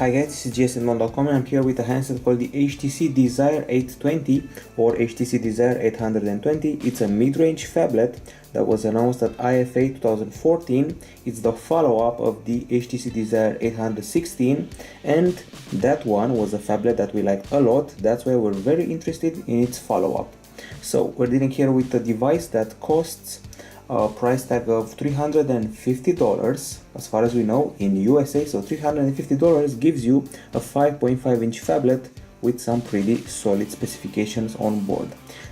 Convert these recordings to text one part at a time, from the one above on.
Hi guys, this is gsnmon.com and I'm here with a handset called the HTC Desire 820 or HTC Desire 820. It's a mid-range phablet that was announced at IFA 2014. It's the follow-up of the HTC Desire 816 and that one was a phablet that we liked a lot. That's why we're very interested in its follow-up. So we're dealing here with a device that costs a price tag of $350 as far as we know in USA. So $350 gives you a 5.5 inch phablet with some pretty solid specifications on board.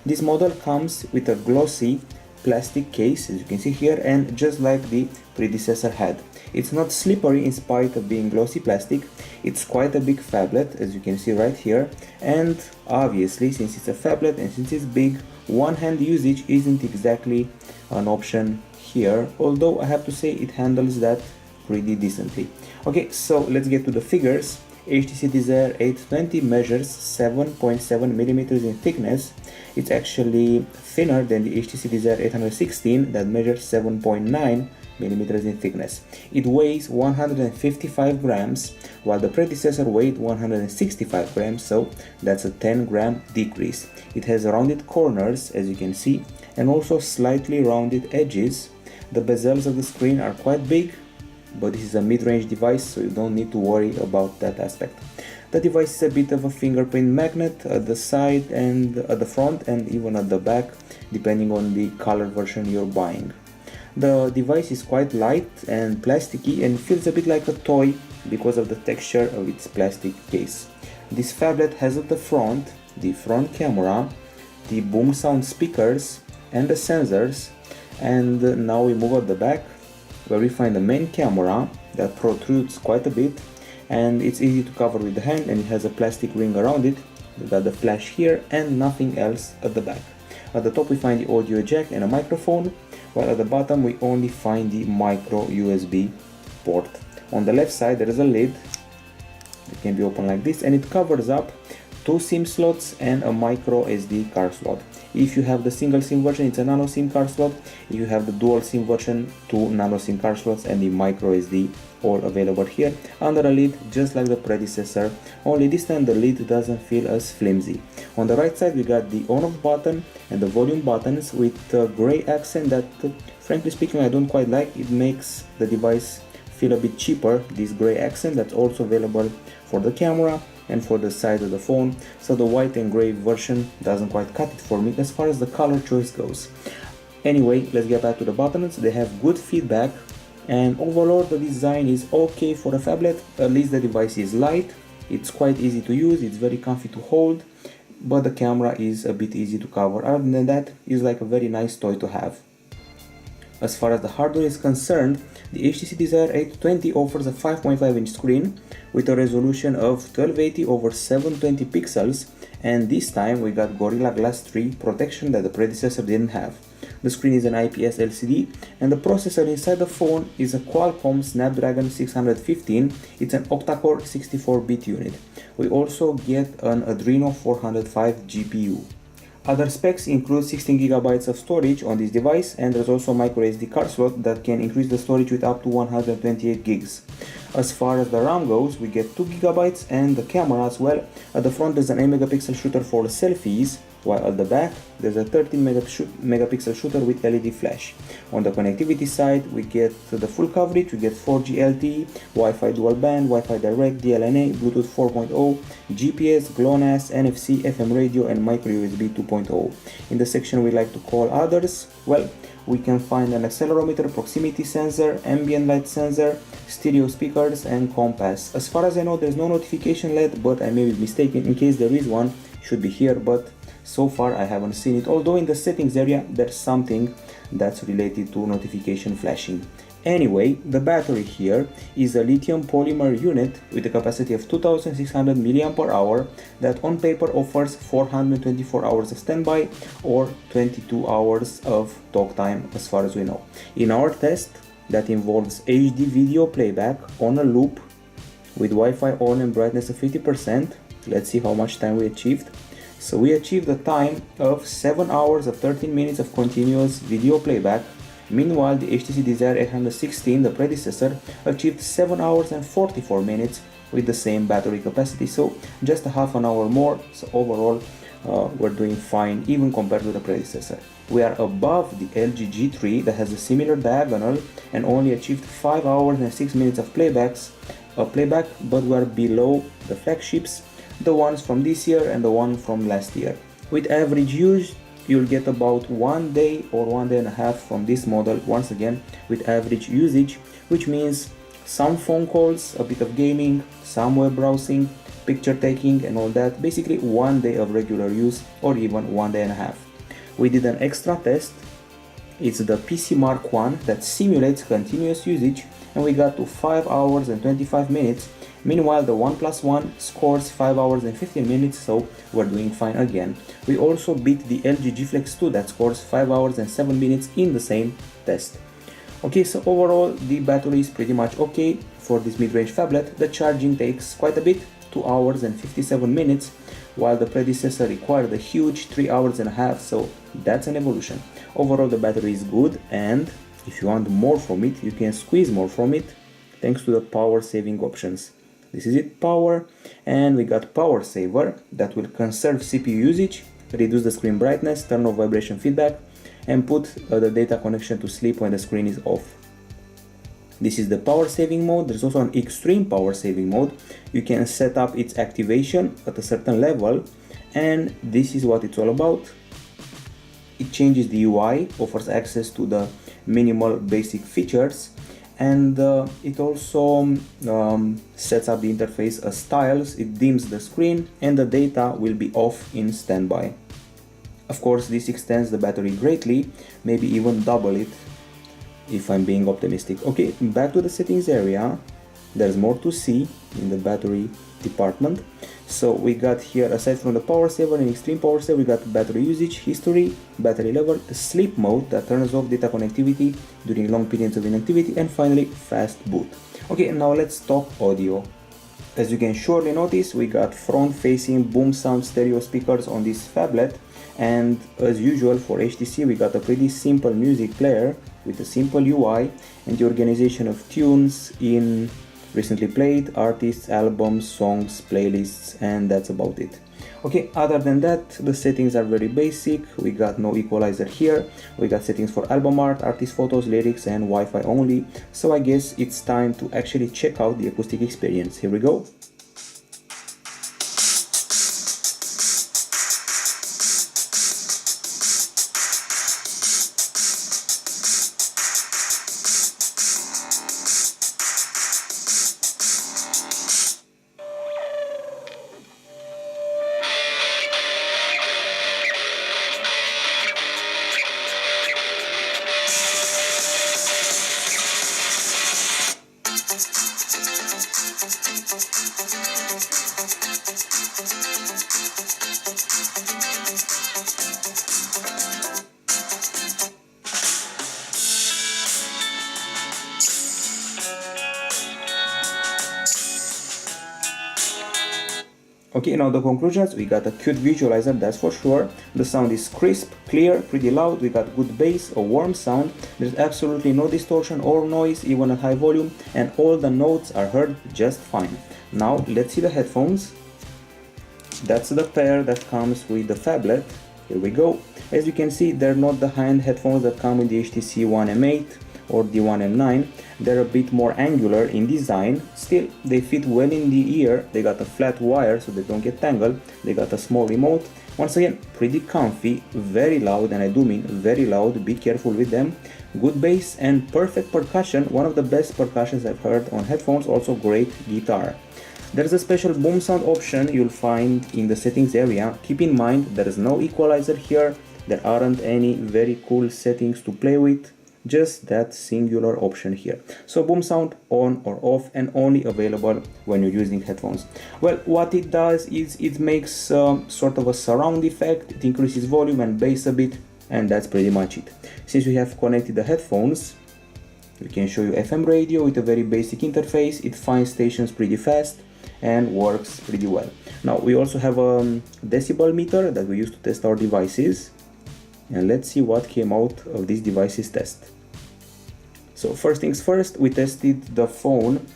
This model comes with a glossy plastic case, as you can see here, and just like the predecessor had. It's not slippery in spite of being glossy plastic. It's quite a big phablet, as you can see right here, and obviously since it's a phablet and since it's big, one-hand usage isn't exactly an option here, although I have to say it handles that pretty decently. Okay, so let's get to the figures. HTC Desire 820 measures 7.7 millimeters in thickness. It's actually thinner than the HTC Desire 816 that measures 7.9 millimeters in thickness. It weighs 155 grams while the predecessor weighed 165 grams, so that's a 10-gram decrease. It has rounded corners, as you can see, and also slightly rounded edges. The bezels of the screen are quite big, but this is a mid-range device, so you don't need to worry about that aspect. The device is a bit of a fingerprint magnet at the side and at the front and even at the back, depending on the color version you're buying. The device is quite light and plasticky and feels a bit like a toy because of the texture of its plastic case. This phablet has at the front camera, the BoomSound speakers and the sensors, and now we move at the back where we find the main camera that protrudes quite a bit, and it's easy to cover with the hand, and it has a plastic ring around it. We got the flash here and nothing else at the back. At the top we find the audio jack and a microphone, while at the bottom we only find the micro USB port. On the left side there is a lid. It can be opened like this and it covers up 2 SIM slots and a micro SD card slot. If you have the single SIM version, it's a nano SIM card slot. If you have the dual SIM version, 2 nano SIM card slots and the micro SD all available here under a lid, just like the predecessor, only this time the lid doesn't feel as flimsy. On the right side we got the on-off button and the volume buttons with a gray accent that frankly speaking I don't quite like. It makes the device feel a bit cheaper, this gray accent that's also available for the camera and for the side of the phone, so the white and gray version doesn't quite cut it for me as far as the color choice goes. Anyway, let's get back to the buttons. They have good feedback and overall the design is okay for a phablet. At least the device is light, it's quite easy to use, it's very comfy to hold, but the camera is a bit easy to cover. Other than that, it's like a very nice toy to have. As far as the hardware is concerned, the HTC Desire 820 offers a 5.5 inch screen with a resolution of 1280 over 720 pixels, and this time we got Gorilla Glass 3 protection that the predecessor didn't have. The screen is an IPS LCD and the processor inside the phone is a Qualcomm Snapdragon 615. It's an octa-core 64-bit unit. We also get an Adreno 405 GPU. Other specs include 16GB of storage on this device, and there's also a micro SD card slot that can increase the storage with up to 128 gigs. As far as the RAM goes, we get 2GB and the camera as well. At the front there's an 8-megapixel shooter for selfies, while at the back there's a 13-megapixel shooter with LED flash. On the connectivity side we get the full coverage. We get 4G LTE, Wi-Fi dual band, Wi-Fi direct, DLNA, Bluetooth 4.0, GPS, GLONASS, NFC, FM radio and micro USB 2.0. In the section we like to call others, well, we can find an accelerometer, proximity sensor, ambient light sensor, stereo speakers and compass. As far as I know there's no notification LED, but I may be mistaken. In case there is one, it should be here, but so far I haven't seen it, although in the settings area there's something that's related to notification flashing. Anyway, the battery here is a lithium polymer unit with a capacity of 2600 mAh that on paper offers 424 hours of standby or 22 hours of talk time as far as we know. In our test, that involves HD video playback on a loop with Wi-Fi on and brightness of 50%. Let's see how much time we achieved. So we achieved a time of 7 hours of 13 minutes of continuous video playback. Meanwhile, the HTC Desire 816, the predecessor, achieved 7 hours and 44 minutes with the same battery capacity, so just a half an hour more. So overall we're doing fine even compared to the predecessor. We are above the LG G3 that has a similar diagonal and only achieved 5 hours and 6 minutes of playback, but we are below the flagships, the ones from this year and the one from last year. With average use, you'll get about 1 day or 1 day and a half from this model, once again with average usage, which means some phone calls, a bit of gaming, some web browsing, picture taking and all that. Basically 1 day of regular use or even 1 day and a half. We did an extra test. It's the PC Mark 1 that simulates continuous usage, and we got to 5 hours and 25 minutes. Meanwhile, the OnePlus One scores 5 hours and 15 minutes, so we're doing fine again. We also beat the LG G Flex 2 that scores 5 hours and 7 minutes in the same test. Okay, so overall the battery is pretty much okay for this mid-range phablet. The charging takes quite a bit, 2 hours and 57 minutes, while the predecessor required a huge 3 hours and a half, so that's an evolution. Overall the battery is good, and if you want more from it, you can squeeze more from it thanks to the power saving options. This is it, power, and we got power saver that will conserve CPU usage, reduce the screen brightness, turn off vibration feedback, and put the data connection to sleep when the screen is off. This is the power saving mode. There's also an extreme power saving mode. You can set up its activation at a certain level, and this is what it's all about. It changes the UI, offers access to the minimal basic features, and it also sets up the interface as tiles. It dims the screen and the data will be off in standby. Of course, this extends the battery greatly, maybe even double it if I'm being optimistic. Okay, back to the settings area. There's more to see in the battery department. So we got here, aside from the power saver and extreme power saver, we got battery usage, history, battery level, sleep mode that turns off data connectivity during long periods of inactivity, and finally fast boot. Okay, now let's talk audio. As you can surely notice, we got front-facing BoomSound stereo speakers on this phablet, and as usual for HTC we got a pretty simple music player with a simple UI and the organization of tunes in recently played, artists, albums, songs, playlists, and that's about it. Okay, other than that, the settings are very basic. We got no equalizer here. We got settings for album art, artist photos, lyrics, and Wi-Fi only. So I guess it's time to actually check out the acoustic experience. Here we go. Okay, now the conclusions. We got a cute visualizer, that's for sure. The sound is crisp, clear, pretty loud. We got good bass, a warm sound. There's absolutely no distortion or noise, even at high volume, and all the notes are heard just fine. Now let's see the headphones. That's the pair that comes with the phablet. Here we go. As you can see, they're not the high-end headphones that come with the HTC One M8 or the One M9. They're a bit more angular in design. Still, they fit well in the ear. They got a flat wire so they don't get tangled. They got a small remote. Once again, pretty comfy, very loud, and I do mean very loud. Be careful with them. Good bass and perfect percussion. One of the best percussions I've heard on headphones. Also great guitar. There's a special BoomSound option you'll find in the settings area. Keep in mind there is no equalizer here. There aren't any very cool settings to play with. Just that singular option here. So BoomSound on or off, and only available when you're using headphones. Well, what it does is it makes sort of a surround effect. It increases volume and bass a bit, and that's pretty much it. Since we have connected the headphones, we can show you FM radio with a very basic interface. It finds stations pretty fast and works pretty well. Now we also have a decibel meter that we use to test our devices, and let's see what came out of this device's test. So first things first, we tested the phone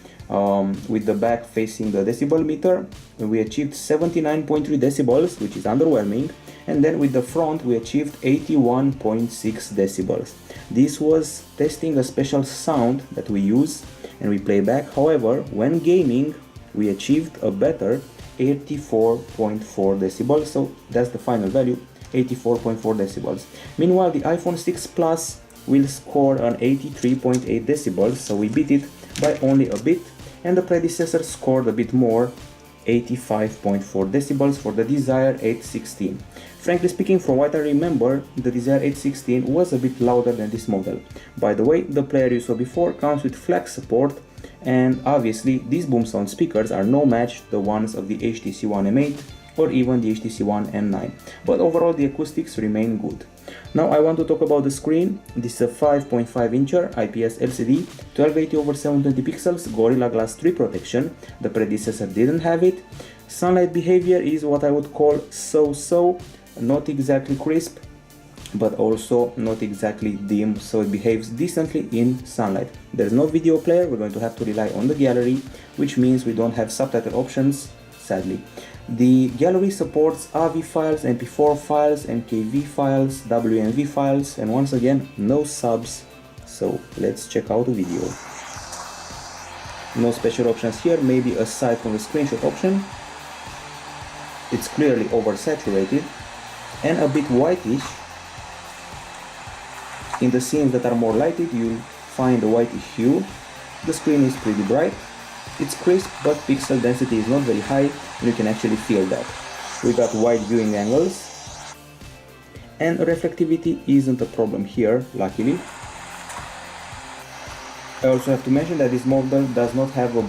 with the back facing the decibel meter. We achieved 79.3 decibels, which is underwhelming, and then with the front we achieved 81.6 decibels. This was testing a special sound that we use and we play back. However, when gaming we achieved a better 84.4 decibels, so that's the final value, 84.4 decibels. Meanwhile, the iPhone 6 Plus will score an 83.8 decibels, so we beat it by only a bit, and the predecessor scored a bit more, 85.4 decibels for the Desire 816. Frankly speaking, from what I remember, the Desire 816 was a bit louder than this model. By the way, the player you saw before comes with FLAC support, and obviously these BoomSound speakers are no match to the ones of the HTC One M8 or even the HTC One M9, but overall the acoustics remain good. Now I want to talk about the screen. This is a 5.5-incher IPS LCD, 1280x720 pixels, Gorilla Glass 3 protection. The predecessor didn't have it. Sunlight behavior is what I would call so-so, not exactly crisp, but also not exactly dim, so it behaves decently in sunlight. There's no video player, we're going to have to rely on the gallery, which means we don't have subtitle options, sadly. The gallery supports AVI files, MP4 files, MKV files, WMV files, and once again, no subs, so let's check out the video. No special options here, maybe aside from the screenshot option. It's clearly oversaturated and a bit whitish. In the scenes that are more lighted, you'll find a whitish hue. The screen is pretty bright. It's crisp, but pixel density is not very high, and you can actually feel that. We got wide viewing angles, and reflectivity isn't a problem here, luckily. I also have to mention that this model does not have a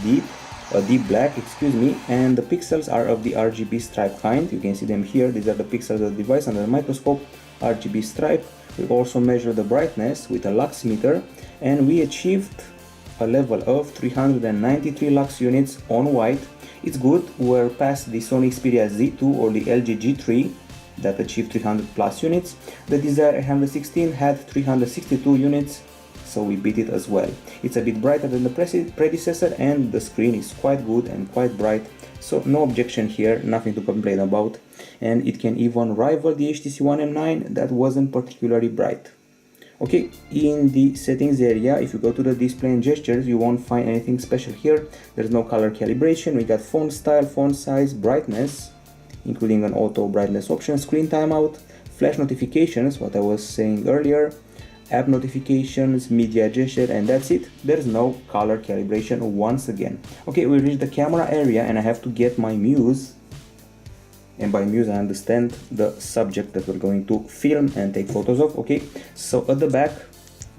deep black, and the pixels are of the RGB stripe kind. You can see them here. These are the pixels of the device under the microscope, RGB stripe. We also measure the brightness with a lux meter, and we achieved a level of 393 lux units on white. It's good. We're past the Sony Xperia Z2 or the LG G3 that achieved 300 plus units. The Desire 816 had 362 units, so we beat it as well. It's a bit brighter than the predecessor, and the screen is quite good and quite bright, so no objection here, nothing to complain about, and it can even rival the HTC One M9 that wasn't particularly bright. Okay, in the settings area, if you go to the display and gestures, you won't find anything special here. There's no color calibration. We got font style, font size, brightness, including an auto brightness option, screen timeout, flash notifications, what I was saying earlier, app notifications, media gesture, and that's it. There's no color calibration once again. Okay, we reached the camera area, and I have to get my Muse. And by Muse I understand the subject that we're going to film and take photos of. Okay, so at the back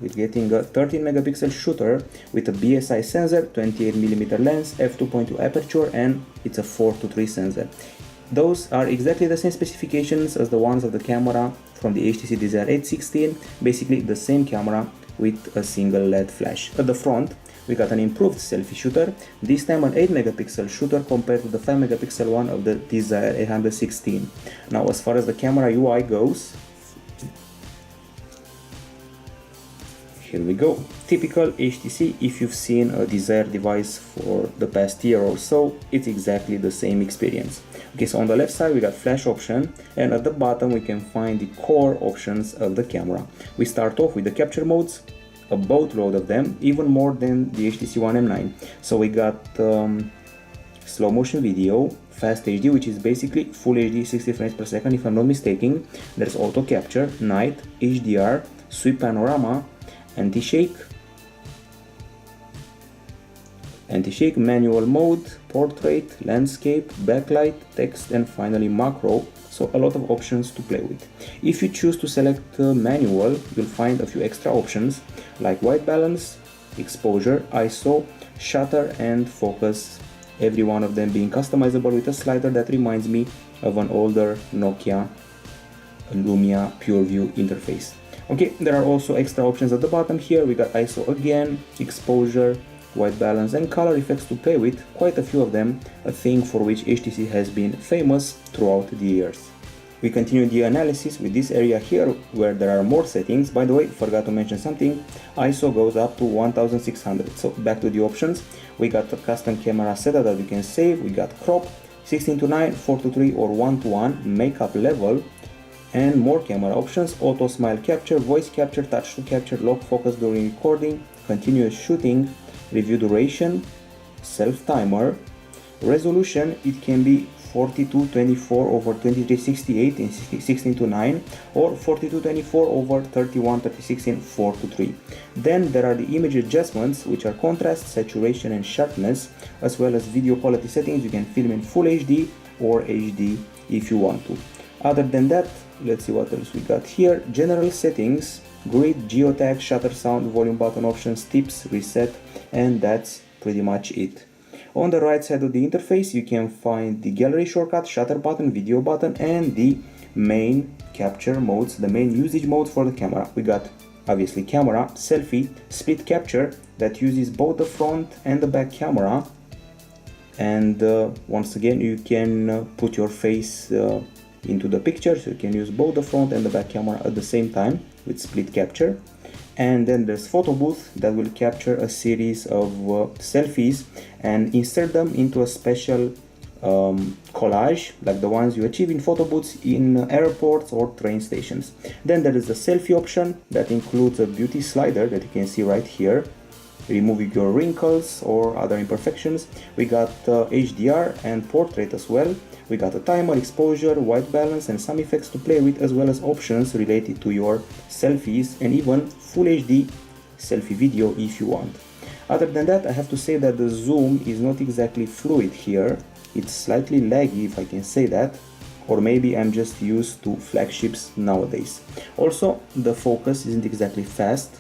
we're getting a 13 megapixel shooter with a BSI sensor, 28mm lens, f2.2 aperture, and it's a 4:3 sensor. Those are exactly the same specifications as the ones of the camera from the HTC Desire 816, basically the same camera with a single LED flash. At the front we got an improved selfie shooter, this time an 8 megapixel shooter compared to the 5 megapixel one of the Desire 816. Now as far as the camera UI goes, here we go. Typical HTC. If you've seen a Desire device for the past year or so, it's exactly the same experience. Okay, so on the left side we got flash option, and at the bottom we can find the core options of the camera. We start off with the capture modes, a boatload of them, even more than the HTC One M9. So we got slow motion video, fast HD, which is basically full HD 60 frames per second if I'm not mistaken. There's auto capture, night, HDR, sweep panorama, anti-shake, manual mode, portrait, landscape, backlight, text, and finally macro. So a lot of options to play with. If you choose to select manual, you'll find a few extra options like white balance, exposure, ISO, shutter, and focus, every one of them being customizable with a slider that reminds me of an older Nokia Lumia PureView interface. Okay, there are also extra options at the bottom here. We got ISO again, exposure, white balance, and color effects to play with, quite a few of them, a thing for which HTC has been famous throughout the years. We continue the analysis with this area here where there are more settings. By the way, forgot to mention something. ISO goes up to 1600. So back to the options. We got the custom camera setup that we can save. We got crop, 16:9, 4:3 or 1:1, makeup level, and more camera options: auto smile capture, voice capture, touch to capture, lock focus during recording, continuous shooting, review duration, self timer, resolution. It can be 4224 over 2368 in 16:9 or 4224 over 3136 in 4:3. Then there are the image adjustments, which are contrast, saturation and sharpness, as well as video quality settings. You can film in full HD or HD if you want to. Other than that, let's see what else we got here. General settings, grid, geotag, shutter sound, volume button options, tips, reset, and that's pretty much it. On the right side of the interface, you can find the gallery shortcut, shutter button, video button, and the main capture modes, the main usage modes for the camera. We got obviously camera, selfie, split capture that uses both the front and the back camera. And once again, you can put your face into the picture, so you can use both the front and the back camera at the same time with split capture. And then there's photo booth that will capture a series of selfies and insert them into a special collage like the ones you achieve in photo booths in airports or train stations. Then there is the selfie option that includes a beauty slider that you can see right here, removing your wrinkles or other imperfections. We got HDR and portrait as well. We got a timer, exposure, white balance, and some effects to play with, as well as options related to your selfies and even full HD selfie video if you want. Other than that, I have to say that the zoom is not exactly fluid here. It's slightly laggy, if I can say that, or maybe I'm just used to flagships nowadays. Also, the focus isn't exactly fast,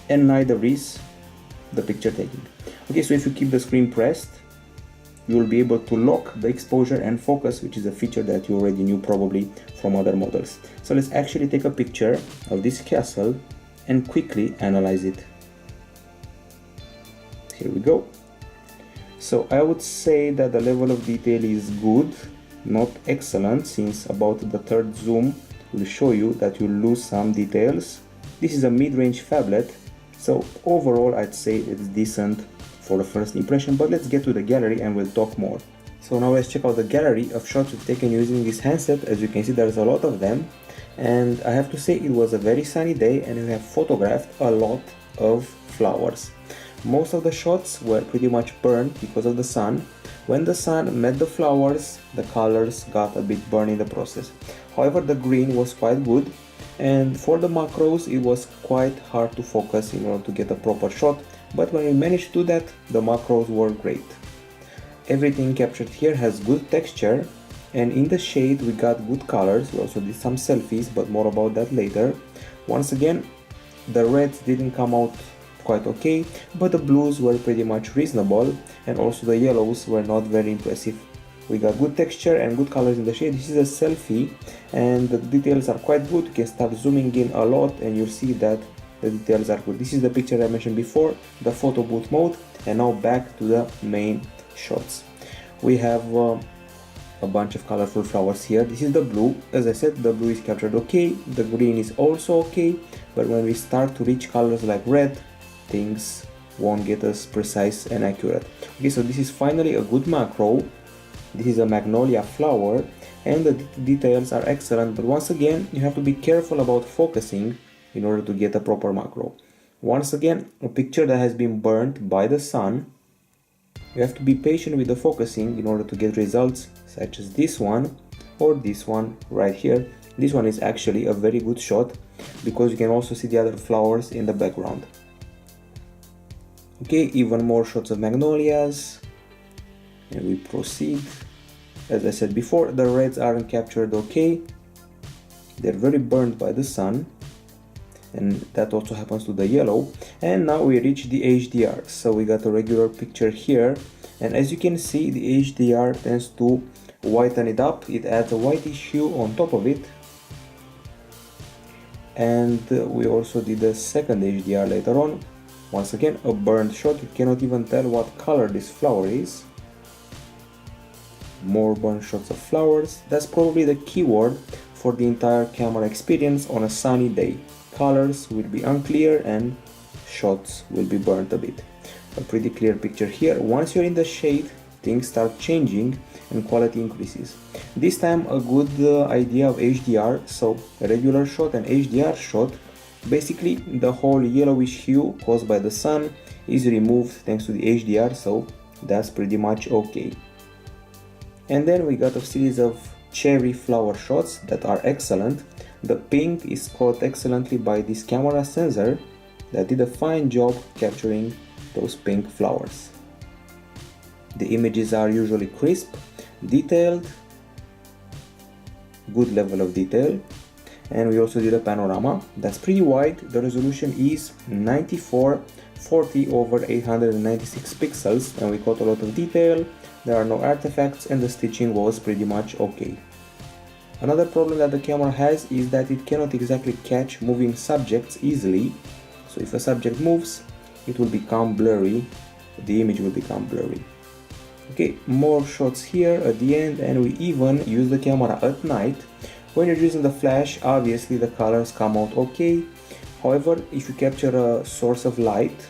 and neither is the picture taking. Okay, so if you keep the screen pressed, you will be able to lock the exposure and focus, which is a feature that you already knew probably from other models. So let's actually take a picture of this castle and quickly analyze it. Here we go. So I would say that the level of detail is good, not excellent, since about the third zoom will show you that you lose some details. This is a mid-range phablet, so overall I'd say it's decent for the first impression, but let's get to the gallery and we'll talk more. So now let's check out the gallery of shots we've taken using this handset. As you can see, there's a lot of them, and I have to say it was a very sunny day and we have photographed a lot of flowers. Most of the shots were pretty much burnt because of the sun. When the sun met the flowers, the colors got a bit burned in the process. However, the green was quite good, and for the macros it was quite hard to focus in order to get a proper shot, but when we managed to do that, the macros were great. Everything captured here has good texture, and in the shade we got good colors. We also did some selfies, but more about that later. Once again, the reds didn't come out quite okay, but the blues were pretty much reasonable, and also the yellows were not very impressive. We got good texture and good colors in the shade. This is a selfie and the details are quite good. You can start zooming in a lot and you'll see that the details are good. This is the picture I mentioned before, the photo booth mode, and now back to the main shots. We have a bunch of colorful flowers here. This is the blue. As I said, the blue is captured okay, the green is also okay, but when we start to reach colors like red, things won't get as precise and accurate. Okay, so this is finally a good macro. This is a magnolia flower and the details are excellent, but once again you have to be careful about focusing in order to get a proper macro. Once again, a picture that has been burnt by the sun, you have to be patient with the focusing in order to get results such as this one or this one right here. This one is actually a very good shot because you can also see the other flowers in the background. Okay, even more shots of magnolias, and we proceed. As I said before, the reds aren't captured okay, they're very burnt by the sun, and that also happens to the yellow. And now we reach the HDR, so we got a regular picture here, and as you can see, the HDR tends to whiten it up. It adds a whitish hue on top of it, and we also did a second HDR later on. Once again, a burnt shot. You cannot even tell what color this flower is. more burnt shots of flowers. That's probably the keyword for the entire camera experience on a sunny day. Colors will be unclear and shots will be burnt a bit. A pretty clear picture here. Once you're in the shade, things start changing and quality increases. This time a good idea of HDR, so a regular shot and HDR shot. Basically the whole yellowish hue caused by the sun is removed thanks to the HDR, so that's pretty much okay. And then we got a series of cherry flower shots that are excellent. The pink is caught excellently by this camera sensor that did a fine job capturing those pink flowers. The images are usually crisp, detailed, good level of detail, and we also did a panorama that's pretty wide. The resolution is 9440 over 896 pixels, and we caught a lot of detail. There are no artifacts and the stitching was pretty much okay. Another problem that the camera has is that it cannot exactly catch moving subjects easily. So if a subject moves, it will become blurry, the image will become blurry. Okay, more shots here at the end, and we even use the camera at night. When you're using the flash, obviously the colors come out okay. However, if you capture a source of light,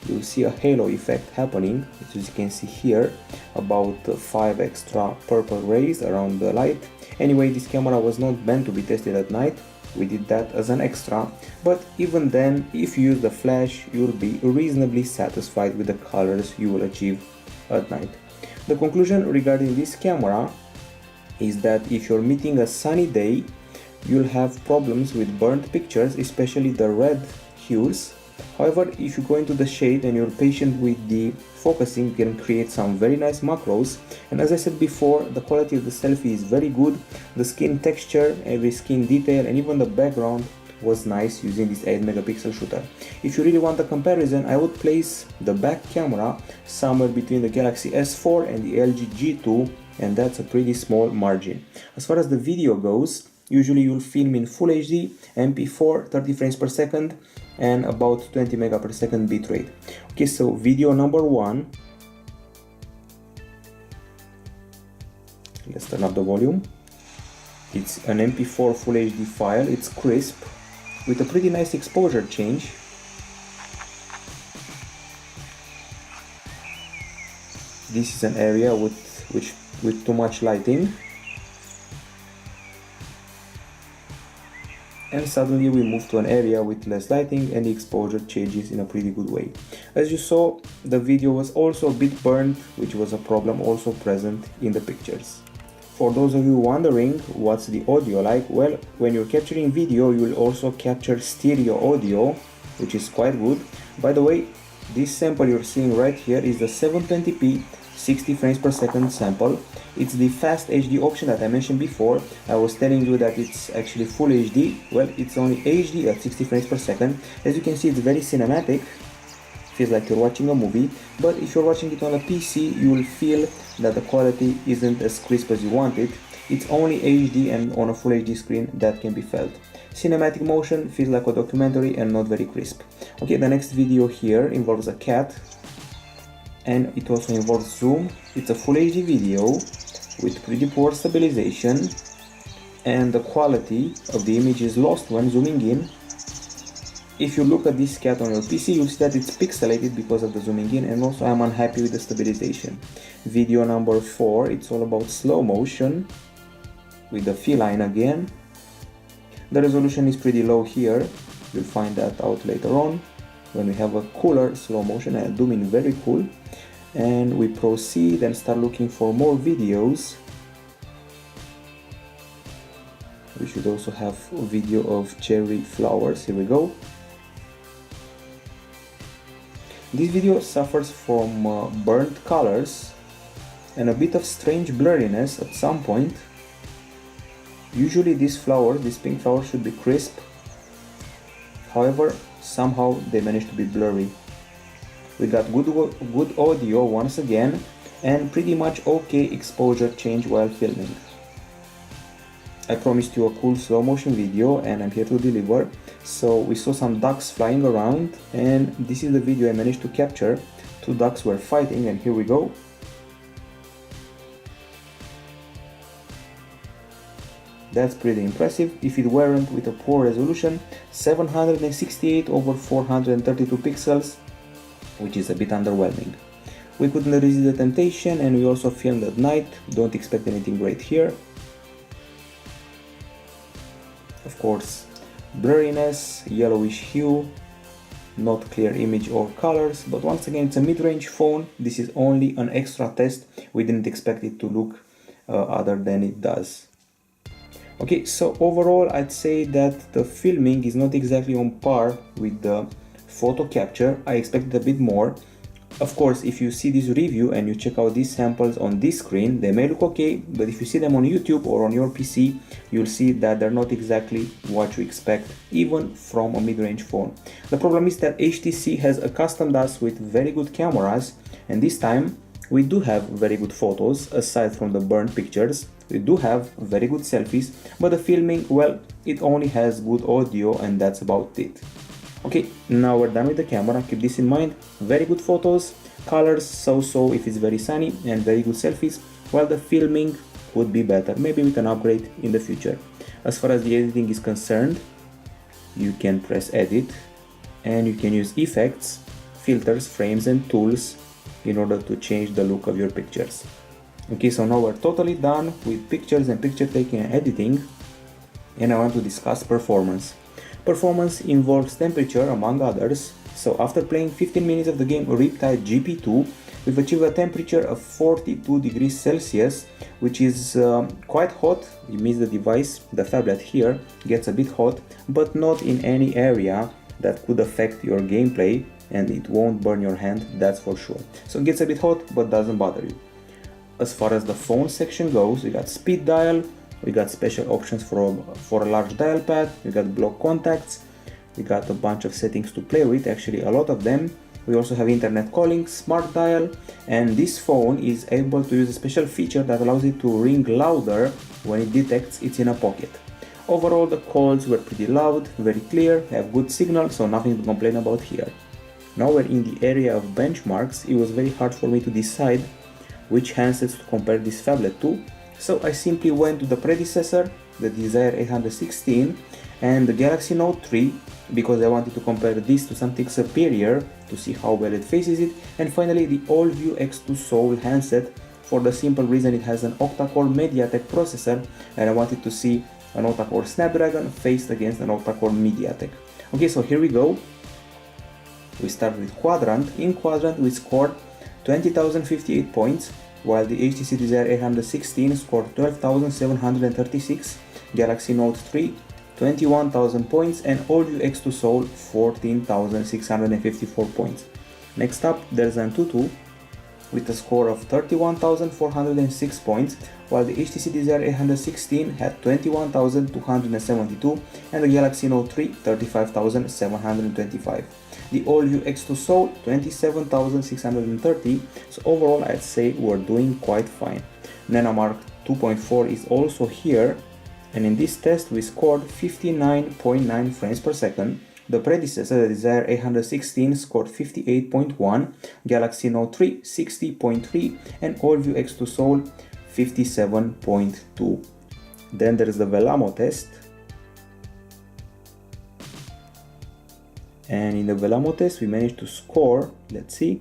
you'll see a halo effect happening, as you can see here, about 5 extra purple rays around the light. Anyway, this camera was not meant to be tested at night. We did that as an extra, but even then, if you use the flash, you'll be reasonably satisfied with the colors you will achieve at night. The conclusion regarding this camera is that if you're meeting a sunny day, you'll have problems with burnt pictures, especially the red hues. However, if you go into the shade and you're patient with the focusing, you can create some very nice macros. And as I said before, the quality of the selfie is very good. The skin texture, every skin detail, and even the background was nice using this 8 megapixel shooter. If you really want a comparison, I would place the back camera somewhere between the Galaxy S4 and the LG G2, and that's a pretty small margin. As far as the video goes, usually you'll film in Full HD, MP4, 30 frames per second, and about 20 mega per second bitrate. Okay, so video number 1. Let's turn up the volume. It's an MP4 Full HD file, it's crisp, with a pretty nice exposure change. This is an area with too much lighting. And suddenly we move to an area with less lighting and the exposure changes in a pretty good way. As you saw, the video was also a bit burnt, which was a problem also present in the pictures. For those of you wondering what's the audio like, well, when you're capturing video, you will also capture stereo audio, which is quite good. By the way, this sample you're seeing right here is the 720p 60 frames per second sample. It's the fast HD option that I mentioned before. I was telling you that it's actually full HD. Well, it's only HD at 60 frames per second. As you can see, it's very cinematic. Feels like you're watching a movie. But if you're watching it on a PC, you will feel that the quality isn't as crisp as you want it. It's only HD, and on a full HD screen that can be felt. Cinematic motion feels like a documentary and not very crisp. Okay, the next video here involves a cat, and it also involves zoom. It's a full HD video with pretty poor stabilization, and the quality of the image is lost when zooming in. If you look at this cat on your PC, you'll see that it's pixelated because of the zooming in, and also I'm unhappy with the stabilization. Video number 4, it's all about slow motion with the feline again. The resolution is pretty low here. You'll find that out later on when we have a cooler slow motion, and zoom in very cool. And we proceed and start looking for more videos. We should also have a video of cherry flowers. Here we go. This video suffers from burnt colors and a bit of strange blurriness at some point. Usually these flowers, these pink flowers, should be crisp. However, somehow they managed to be blurry. We got good audio once again, and pretty much okay exposure change while filming. I promised you a cool slow motion video, and I'm here to deliver. So we saw some ducks flying around, and this is the video I managed to capture. Two ducks were fighting, and here we go. That's pretty impressive. If it weren't with a poor resolution, 768 over 432 pixels, which is a bit underwhelming. We couldn't resist the temptation, and we also filmed at night. Don't expect anything great here. Of course, blurriness, yellowish hue, not clear image or colors, but once again it's a mid-range phone. This is only an extra test. We didn't expect it to look other than it does. Okay, so overall I'd say that the filming is not exactly on par with the photo capture. I expected a bit more. Of course, if you see this review and you check out these samples on this screen, they may look okay, but if you see them on YouTube or on your PC, you'll see that they're not exactly what you expect, even from a mid-range phone. The problem is that HTC has accustomed us with very good cameras, and this time we do have very good photos, aside from the burnt pictures. We do have very good selfies, but the filming, well, it only has good audio and that's about it. Okay, now we're done with the camera. Keep this in mind. Very good photos, colors so-so if it's very sunny, and very good selfies, while the filming would be better. Maybe we can upgrade in the future. As far as the editing is concerned, you can press edit and you can use effects, filters, frames and tools in order to change the look of your pictures. Okay, so now we're totally done with pictures and picture taking and editing, and I want to discuss performance. Performance involves temperature among others. So after playing 15 minutes of the game Riptide Gp2, we've achieved a temperature of 42 degrees Celsius, which is quite hot. It means the device, the phablet here, gets a bit hot, but not in any area that could affect your gameplay, and it won't burn your hand, that's for sure. So it gets a bit hot, but doesn't bother you. As far as the phone section goes, we got speed dial, we got special options for a large dial pad, we got block contacts, we got a bunch of settings to play with, actually a lot of them. We also have internet calling, smart dial, and this phone is able to use a special feature that allows it to ring louder when it detects it's in a pocket. Overall, the calls were pretty loud, very clear, have good signal, so nothing to complain about here. Now we're in the area of benchmarks. It was very hard for me to decide which handsets to compare this phablet to, so I simply went to the predecessor, the Desire 816, and the Galaxy Note 3, because I wanted to compare this to something superior to see how well it faces it, and finally the all-view X2 Soul handset, for the simple reason it has an octa-core MediaTek processor, and I wanted to see an octa-core Snapdragon faced against an octa-core MediaTek. Okay, so here we go. We start with Quadrant. In Quadrant we scored 20,058 points, while the HTC Desire 816 scored 12,736, Galaxy Note 3 21,000 points, and all-view X2 Soul 14,654 points. Next up there's Antutu with a score of 31,406 points, while the HTC Desire 816 had 21,272 and the Galaxy Note 3 35,725. The all-view X2 Soul 27,630, so overall I'd say we're doing quite fine. Nanomark 2.4 is also here, and in this test we scored 59.9 frames per second. The predecessor, the Desire 816, scored 58.1, Galaxy Note 3 60.3, and all-view X2 Soul 57.2. Then there's the Velamo test. And in the Velamo test we managed to score, let's see,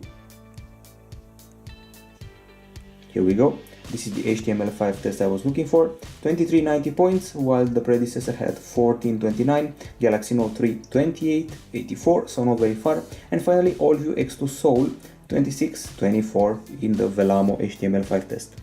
here we go, this is the HTML5 test I was looking for, 2390 points, while the predecessor had 1429, Galaxy Note 3 2884, so not very far, and finally all-view X2 Soul 2624 in the Velamo HTML5 test.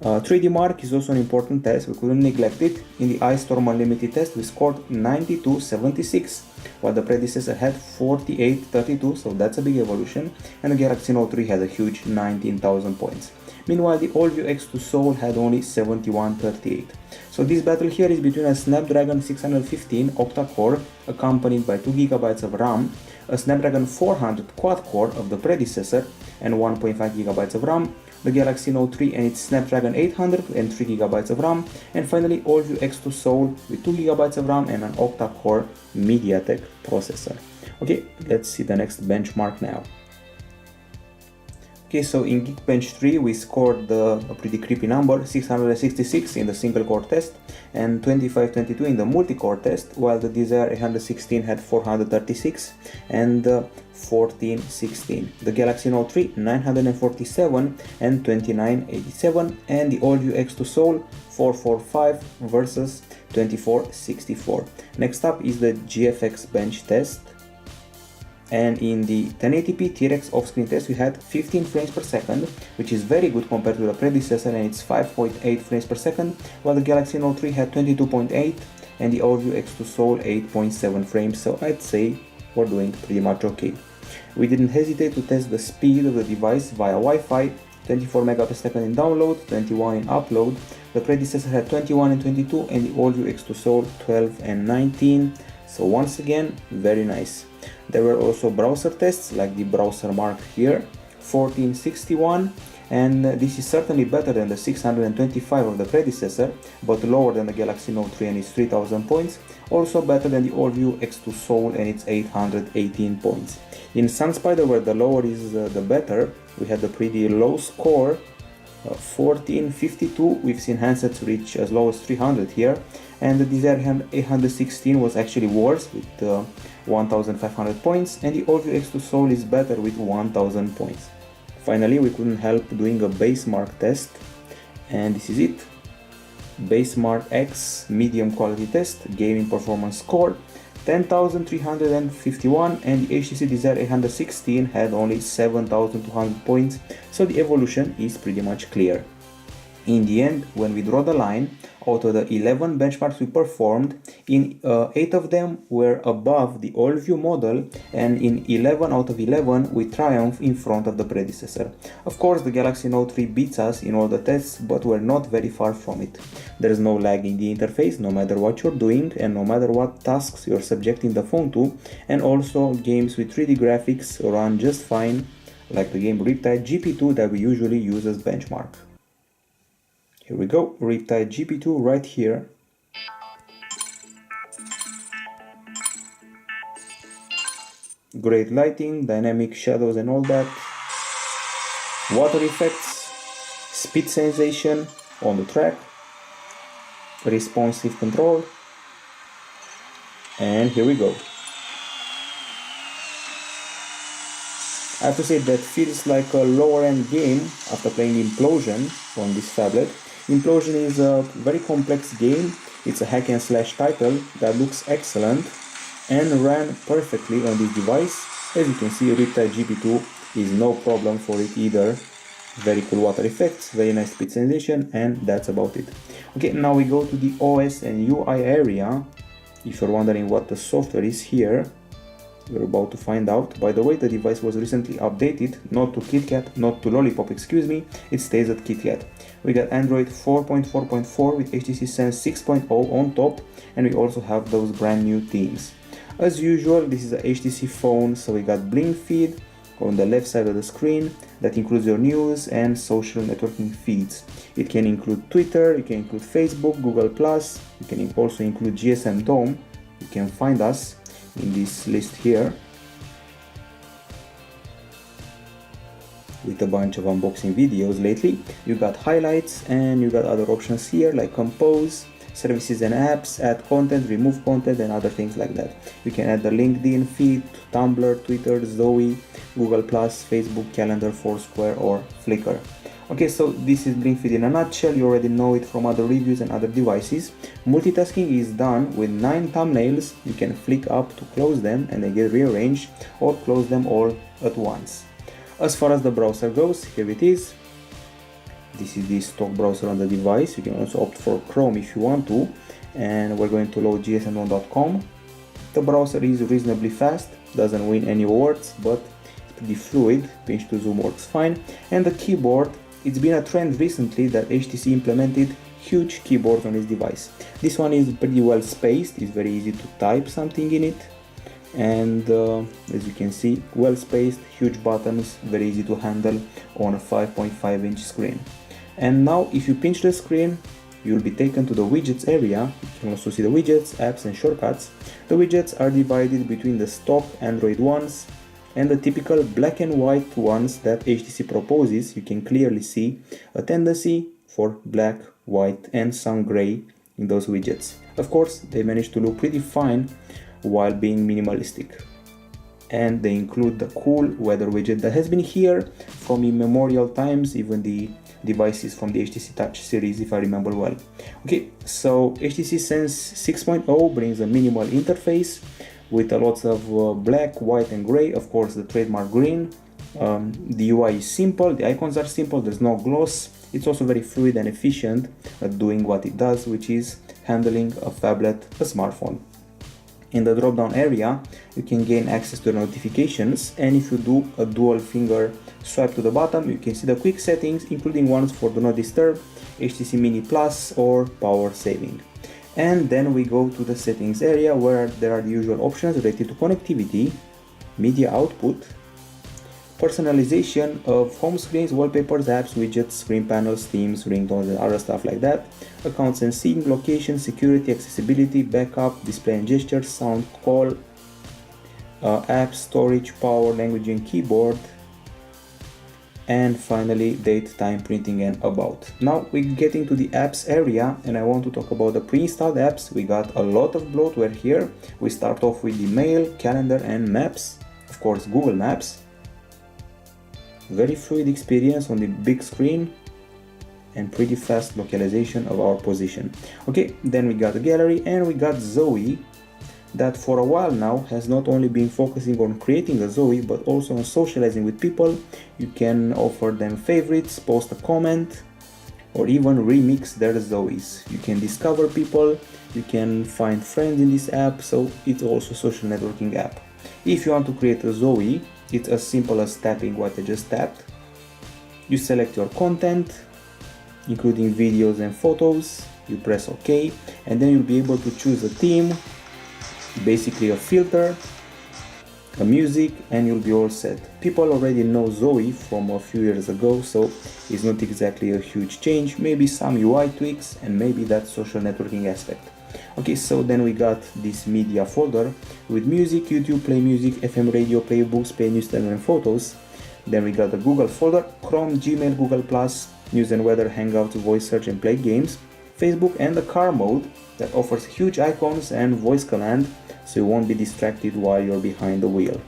3D Mark is also an important test, we couldn't neglect it. In the iStorm Unlimited test we scored 9276, while the predecessor had 4832, so that's a big evolution, and the Galaxy Note 3 had a huge 19,000 points. Meanwhile, the all-view X2 Soul had only 7138. So this battle here is between a Snapdragon 615 octa-core accompanied by 2GB of RAM, a Snapdragon 400 quad-core of the predecessor and 1.5GB of RAM, the Galaxy Note 3 and its Snapdragon 800 and 3GB of RAM, and finally all-view X2 Soul with 2GB of RAM and an octa-core MediaTek processor. Okay, let's see the next benchmark now. Okay, so in Geekbench 3 we scored a pretty creepy number, 666 in the single core test and 2522 in the multi-core test, while the Desire 816 had 436 and 1416. The Galaxy Note 3 947 and 2987, and the all-view X2 Soul 445 versus 2464. Next up is the Gfx Bench Test. And in the 1080p T-Rex off-screen test we had 15 frames per second, which is very good compared to the predecessor, and it's 5.8 frames per second, while the Galaxy Note 3 had 22.8 and the All-View X2 Soul 8.7 frames, so I'd say we're doing pretty much okay. We didn't hesitate to test the speed of the device via Wi-Fi, 24 Mbps in download, 21 in upload. The predecessor had 21 and 22 and the All-View X2 Soul 12 and 19, so once again, very nice. There were also browser tests, like the browser marked here, 1461, and this is certainly better than the 625 of the predecessor, but lower than the Galaxy Note 3 and its 3000 points, also better than the All-View X2 Soul and its 818 points. In SunSpider, where the lower is the better, we had a pretty low score, 1452. We've seen handsets reach as low as 300 here, and the Desire 816 was actually worse with 1500 points, and the All-View X2 Soul is better with 1000 points. Finally, we couldn't help doing a basemark test, and this is it. Basemark X medium quality test, gaming performance score 10,351, and the HTC Desire 816 had only 7,200 points, so the evolution is pretty much clear. In the end, when we draw the line, out of the 11 benchmarks we performed, in 8 of them were above the all-view model, and in 11 out of 11 we triumph in front of the predecessor. Of course, the Galaxy Note 3 beats us in all the tests, but we're not very far from it. There is no lag in the interface, no matter what you're doing and no matter what tasks you're subjecting the phone to, and also games with 3D graphics run just fine, like the game Riptide Gp2 that we usually use as benchmark. Here we go, Riptide Gp2 right here. Great lighting, dynamic shadows and all that. Water effects, speed sensation on the track, responsive control, and here we go. I have to say that feels like a lower end game after playing Implosion on this phablet. Implosion is a very complex game. It's a hack and slash title that looks excellent and ran perfectly on this device. As you can see, Riptide Gp2 is no problem for it either. Very cool water effects, very nice speed sensation, and that's about it. Okay, now we go to the OS and UI area. If you're wondering what the software is here, we're about to find out. By the way, the device was recently updated, not to KitKat, not to Lollipop, excuse me, it stays at KitKat. We got Android 4.4.4 with HTC Sense 6.0 on top, and we also have those brand new themes. As usual, this is a HTC phone, so we got Blinkfeed on the left side of the screen. That includes your news and social networking feeds. It can include Twitter, it can include Facebook, Google+, you can also include GSM Dome. You can find us in this list here with a bunch of unboxing videos lately. You got highlights and you got other options here like compose, services and apps, add content, remove content, and other things like that. You can add the LinkedIn feed, Tumblr, Twitter, Zoe, Google+, Facebook, Calendar, Foursquare, or Flickr. Okay, so this is Blinkfeed in a nutshell. You already know it from other reviews and other devices. Multitasking is done with 9 thumbnails. You can flick up to close them and they get rearranged, or close them all at once. As far as the browser goes, here it is. This is the stock browser on the device. You can also opt for Chrome if you want to, and we're going to load gsm1.com. The browser is reasonably fast, doesn't win any awards, but it's pretty fluid. Pinch to zoom works fine. And the keyboard, it's been a trend recently that HTC implemented huge keyboards on this device. This one is pretty well spaced, it's very easy to type something in it, and as you can see, well spaced, huge buttons, very easy to handle on a 5.5 inch screen. And now if you pinch the screen, you'll be taken to the widgets area. You can also see the widgets, apps and shortcuts. The widgets are divided between the stock Android ones and the typical black and white ones that HTC proposes. You can clearly see a tendency for black, white and some gray in those widgets. Of course, they managed to look pretty fine while being minimalistic. And they include the cool weather widget that has been here from immemorial times, even the devices from the HTC Touch series, if I remember well. Okay, so HTC Sense 6.0 brings a minimal interface with lots of black, white and gray, of course the trademark green. The UI is simple, the icons are simple, there's no gloss. It's also very fluid and efficient at doing what it does, which is handling a phablet, a smartphone. In the drop down area, you can gain access to the notifications, and if you do a dual finger swipe to the bottom, you can see the quick settings, including ones for Do Not Disturb, HTC Mini Plus or power saving. And then we go to the settings area where there are the usual options related to connectivity, media output, personalization of home screens, wallpapers, apps, widgets, screen panels, themes, ringtones and other stuff like that, accounts and sync, location, security, accessibility, backup, display and gestures, sound, call, apps, storage, power, language and keyboard, and finally date, time, printing and about. Now we're getting to the apps area, and I want to talk about the pre-installed apps. We got a lot of bloatware here. We start off with the mail, calendar and maps, of course Google Maps. Very fluid experience on the big screen and pretty fast localization of our position. Okay, then we got the gallery and we got Zoe, that for a while now has not only been focusing on creating a Zoe but also on socializing with people. You can offer them favorites, post a comment or even remix their Zoes. You can discover people, you can find friends in this app, so it's also a social networking app. If you want to create a Zoe, it's as simple as tapping what I just tapped. You select your content, including videos and photos, you press OK, and then you'll be able to choose a theme, basically a filter, a music, and you'll be all set. People already know Zoe from a few years ago, so it's not exactly a huge change, maybe some UI tweaks and maybe that social networking aspect. Okay, so then we got this media folder with music, YouTube, play music, FM radio, play books, play newsletter and photos. Then we got the Google folder, Chrome, Gmail, Google+, news and weather, Hangouts, voice search and play games, Facebook, and the car mode that offers huge icons and voice command, so you won't be distracted while you're behind the wheel.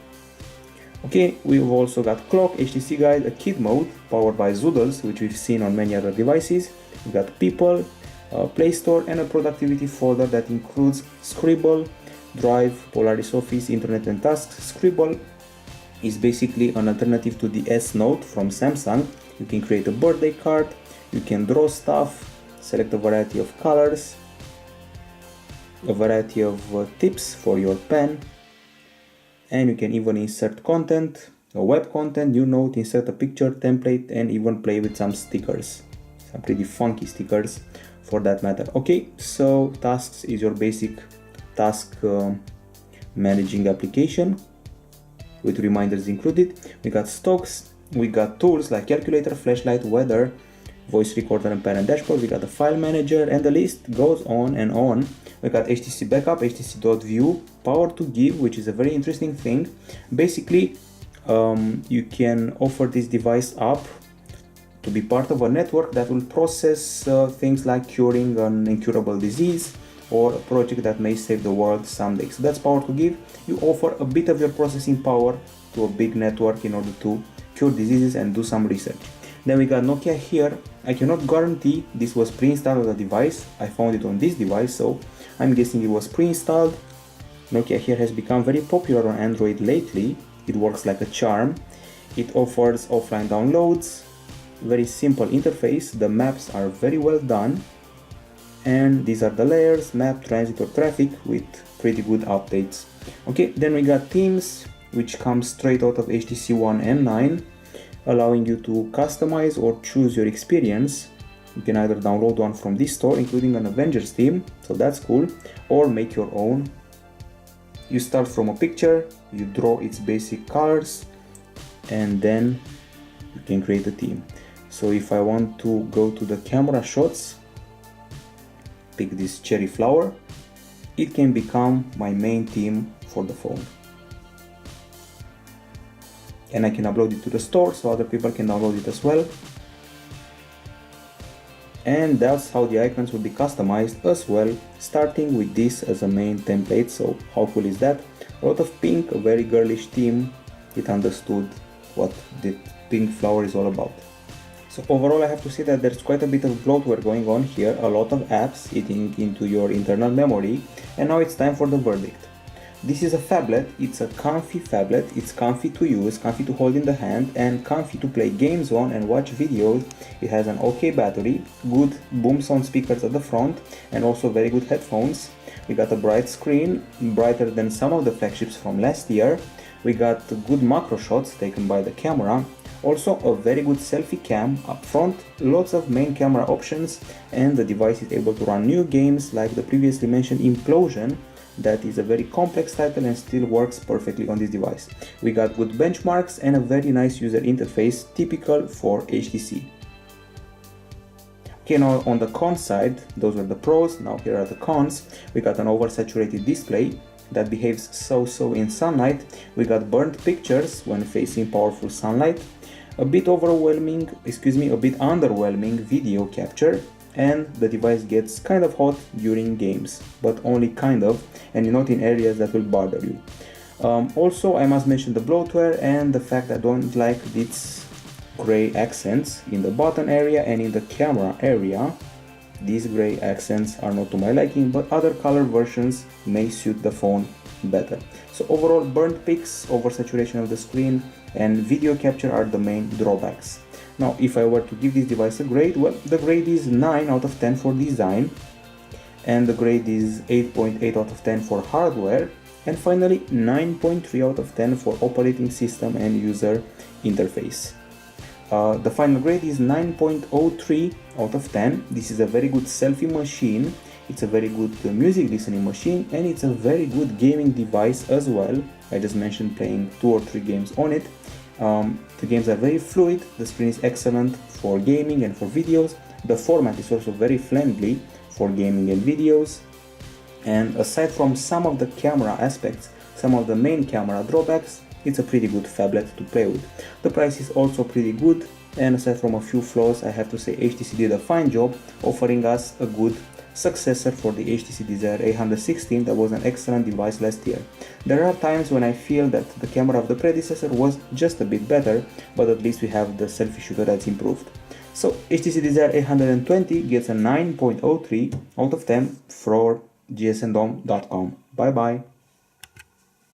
Okay, we've also got clock, HTC guide, a kid mode powered by Zoodles, which we've seen on many other devices. We got people, Play Store, and a productivity folder that includes Scribble, Drive, Polaris Office, Internet and Tasks. Scribble is basically an alternative to the S Note from Samsung. You can create a birthday card, you can draw stuff, select a variety of colors, a variety of tips for your pen, and you can even insert content, a web content, new note, insert a picture, template, and even play with some stickers, some pretty funky stickers for that matter. Okay, so Tasks is your basic task managing application with reminders included. We got stocks, we got tools like calculator, flashlight, weather, voice recorder and parent dashboard. We got the file manager, and the list goes on and on. We got HTC backup, HTC.view, power to give, which is a very interesting thing. Basically, you can offer this device up to be part of a network that will process things like curing an incurable disease or a project that may save the world someday. So that's power to give. You offer a bit of your processing power to a big network in order to cure diseases and do some research. Then we got Nokia here. I cannot guarantee this was pre-installed on the device. I found it on this device, so I'm guessing it was pre-installed. Nokia here has become very popular on Android lately. It works like a charm. It offers offline downloads, very simple interface, the maps are very well done, and these are the layers, map, transit or traffic, with pretty good updates. Okay, then we got themes, which comes straight out of HTC One and 9, allowing you to customize or choose your experience. You can either download one from this store, including an Avengers theme, so that's cool, or make your own. You start from a picture, you draw its basic colors, and then you can create a theme. So if I want to go to the camera shots, pick this cherry flower, it can become my main theme for the phone. and I can upload it to the store so other people can download it as well. And that's how the icons will be customized as well, starting with this as a main template. So how cool is that? A lot of pink, a very girlish theme. It understood what the pink flower is all about. So overall I have to say that there's quite a bit of bloatware going on here, a lot of apps eating into your internal memory, and now it's time for the verdict. This is a phablet, it's a comfy phablet, it's comfy to use, comfy to hold in the hand, and comfy to play games on and watch videos. It has an okay battery, good BoomSound speakers at the front, and also very good headphones. We got a bright screen, brighter than some of the flagships from last year. We got good macro shots taken by the camera. Also a very good selfie cam up front, lots of main camera options, and the device is able to run new games like the previously mentioned Implosion. That is a very complex title and still works perfectly on this device. We got good benchmarks and a very nice user interface, typical for HTC. Okay, now on the con side, those were the pros, now here are the cons. We got an oversaturated display that behaves so-so in sunlight. We got burnt pictures when facing powerful sunlight. A bit underwhelming video capture, and the device gets kind of hot during games, but only kind of, and not in areas that will bother you. Also, I must mention the bloatware and the fact I don't like these gray accents in the button area and in the camera area. These gray accents are not to my liking, but other color versions may suit the phone better. So overall, burnt pics, oversaturation of the screen, and video capture are the main drawbacks. Now, if I were to give this device a grade, well, the grade is 9 out of 10 for design, and the grade is 8.8 out of 10 for hardware, and finally 9.3 out of 10 for operating system and user interface. The final grade is 9.03 out of 10. This is a very good selfie machine, it's a very good music listening machine, and it's a very good gaming device as well. I just mentioned playing 2 or 3 games on it. The games are very fluid, the screen is excellent for gaming and for videos. The format is also very friendly for gaming and videos. And aside from some of the camera aspects, some of the main camera drawbacks, it's a pretty good phablet to play with. The price is also pretty good, and aside from a few flaws, I have to say HTC did a fine job offering us a good successor for the HTC Desire 816 that was an excellent device last year. There are times when I feel that the camera of the predecessor was just a bit better, but at least we have the selfie shooter that's improved. So HTC Desire 820 gets a 9.03 out of 10 for gsndom.com. Bye bye.